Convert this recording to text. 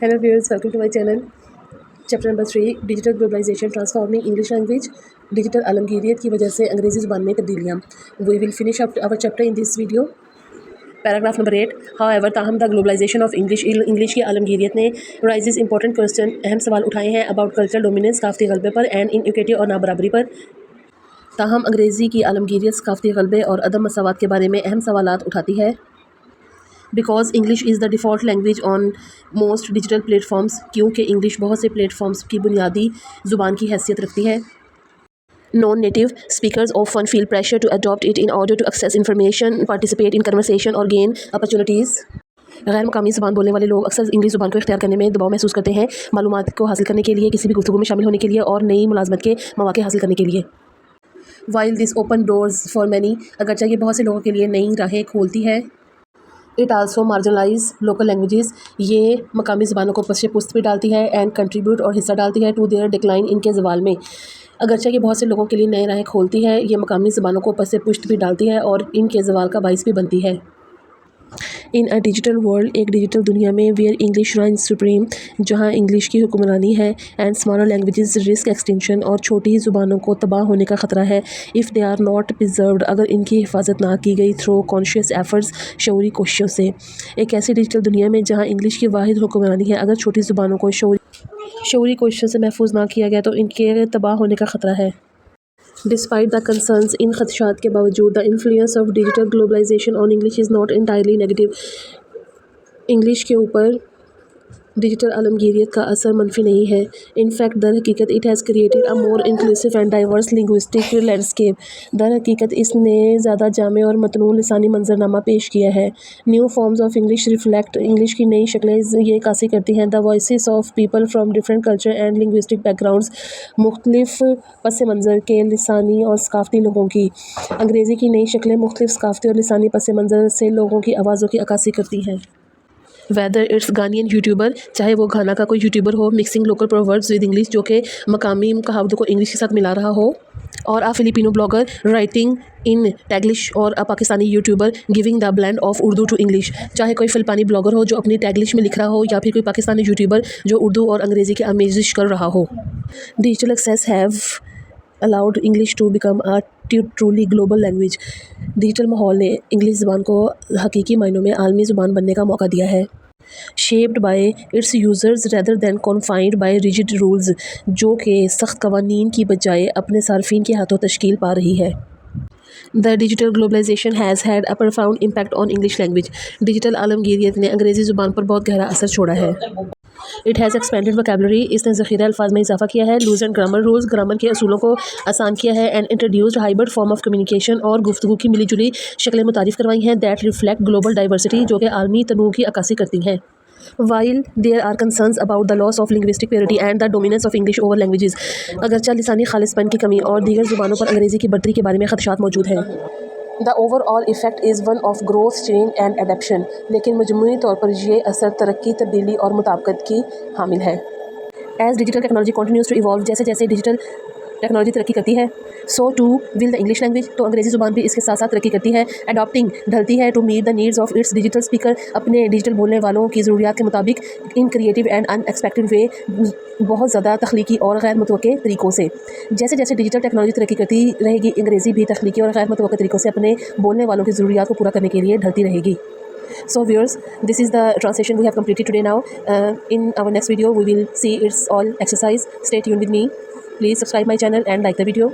Hello viewers, welcome to my channel. Chapter number 3 digital globalization transforming English language. Digital आलमगीरियत की वजह से अंग्रेज़ी ज़ुबान में तब्दीलियाँ। We will finish up our chapter in this video. Paragraph number 8 however ताहम द ग्लोबलाइजेशन ऑफ इंग्लिश की आलमगीरियत ने राइजेस इंपॉर्टेंट क्वेश्चन अहम सवाल उठाए हैं अबाउट कल्चरल डोमिनेंस सकाफ़ती गलबे पर एंड इनइक्विटी और नाबराबरी पर। ताहम अंग्रेज़ी की आलमगीरियत सकाफ़ती गलबे और अदम मसावत के बारे में अहम सवालात उठाती है। Because English is the default language on most digital platforms, क्योंकि इंग्लिश बहुत से प्लेटफॉर्म्स की बुनियादी ज़ुबान की हैसियत रखती है। Non native speakers often feel pressure to adopt it in order to access information, participate in conversation और गेन अपॉर्चुनिटीज़। गैर मकामी ज़ुबान बोलने वाले लोग अक्सर इंग्लिश ज़ुबान को इख्तियार करने में दबाव महसूस करते हैं, मालूमात को हासिल करने के लिए, किसी भी गुफ्तगू में शामिल होने के लिए और नई मुलाजमत के मौके हासिल करने के लिए। While this open doors for many, अगरचे ये बहुत से लोगों के लिए नई राहें खोलती है। It also marginalize local languages, ये मकामी ज़बानों को पश्चे पुस्त भी डालती है एंड कंट्रीब्यूट और हिस्सा डालती है टू देयर डिक्लाइन, इनके जवाल में। अगरचे ये बहुत से लोगों के लिए नए राहें खोलती है, ये मकामी ज़बानों को पश्चे पुश्त भी डालती है और इनके जवाल का बाइस भी बनती है। इन अ डिजिटल वर्ल्ड, एक डिजिटल दुनिया में, वेयर इंग्लिश राइन्स सुप्रीम, जहाँ इंग्लिश की हुक्मरानी है, and smaller languages risk extinction, और छोटी ज़ुबानों को तबाह होने का ख़तरा है। If they are not preserved, अगर इनकी हिफाजत ना की गई थ्रू कॉन्शियस एफर्ट्स, शऊरी कोशिशों से। एक ऐसी डिजिटल दुनिया में जहाँ इंग्लिश की वाहिद हुक्मरानी है, अगर छोटी ज़ुबानों को शऊरी कोशिशों से महफूज ना किया गया तो इनके तबाह होने का ख़तरा है। डिस्पाइट द कंसर्न्स, इन खदशात के बावजूद, the influence of digital globalization on English is not entirely negative. English के ऊपर डिजिटल आलमगीरियत का असर मनफी नहीं है। इन फैक्ट दर हकीकत it has created a more inclusive and diverse linguistic landscape, दर हकीकत इसने ज़्यादा जामे और मतनून लिसानी मंजरनामा पेश किया है। New forms of English reflect, English की नई शक्लें ये कासी करती हैं the voices of people from different culture and linguistic backgrounds, मुख्तलिफ पस मंज़र के लिसानी और सकाफ़ती लोगों की। अंग्रेज़ी की नई शक्लें मुख्तलिफ सकाफ़ती और लिसानी पस मंज़र से लोगों की आवाज़ों की अक्कासी करती हैं। वेदर इट्स गानियन यूट्यूबर, चाहे वो घाना का कोई यूट्यूबर हो mixing local proverbs with English, जो कि मकामी कहावतों को इंग्लिश के साथ मिला रहा हो, और a Filipino blogger writing in Taglish, और a Pakistani YouTuber giving the blend of Urdu to English, चाहे कोई फिलिपानी ब्लॉगर हो जो अपनी टैगलिश में लिख रहा हो, या फिर कोई पाकिस्तानी यूट्यूबर जो उर्दू और अंग्रेज़ी की आमेजिश कर रहा हो। Digital access have allowed English to become a truly global language, digital माहौल ने इंग्लिश ज़बान को हकीकी मायनों में आलमी ज़ुबान बनने का मौका दिया है। Shaped by its users rather than confined by rigid rules, जो कि सख्त कवानीन की बजाय अपने सार्फिन के हाथों तश्कील पा रही है। The digital globalization has had a profound impact on English language, digital आलमगीरियत ने अंग्रेज़ी ज़ुबान पर बहुत गहरा असर छोड़ा है। इट हैज़ एक्सपेंडेड वोकैबुलरी, इसने ज़ख़ीरा अल्फाज में इजाफा किया है। लूज़न ग्रामर रूल्स, ग्रामर के असूलों को आसान किया है। And introduced hybrid form of communication, और गुफ्तगू की मिली जुली शक्लें मुतारिफ़ करवाई हैं दैट रिफ्लेक्ट ग्लोबल डाइवर्सिटी, जो कि आलमी तनूع की अक्कासी करती हैं। While there are concerns about the loss of linguistic purity and the dominance of English over languages, अगरचे लिसानी खालिसपन की कमी और दीगर ज़ुबानों पर अंग्रेज़ी की बढ़तरी के बारे में खदशात मौजूद हैं। The overall effect is one of growth, change and adaptation, लेकिन मजमूई तौर पर ये असर तरक्की, तब्दीली और मुताबिकत की हामिल है। As digital technology continues to evolve, जैसे जैसे डिजिटल टेक्नोलॉजी तरक्की करती है, so too will the English language, तो अंग्रेज़ी ज़ुबान भी इसके साथ साथ तरक्की करती है। अडॉप्टिंग, ढलती है to meet the needs of its digital speaker, अपने डिजिटल बोलने वालों की ज़रूरियात के मुताबिक, in creative and unexpected way, बहुत ज़्यादा तख्लीकी और गैर मुतवक्के तरीक़ों से। जैसे जैसे डिजिटल टेक्नोलॉजी तरक्की करती रहेगी, अंग्रेज़ी भी तख्लीकी और गैर मुतवक्के तरीक़ों से अपने बोलने वालों की ज़रूरियात को पूरा करने के लिए ढलती रहेगी। So viewers, this is the translation we have completed today now. In our next video, we will see its all exercise. Stay tuned with me. Please subscribe my channel and like the video.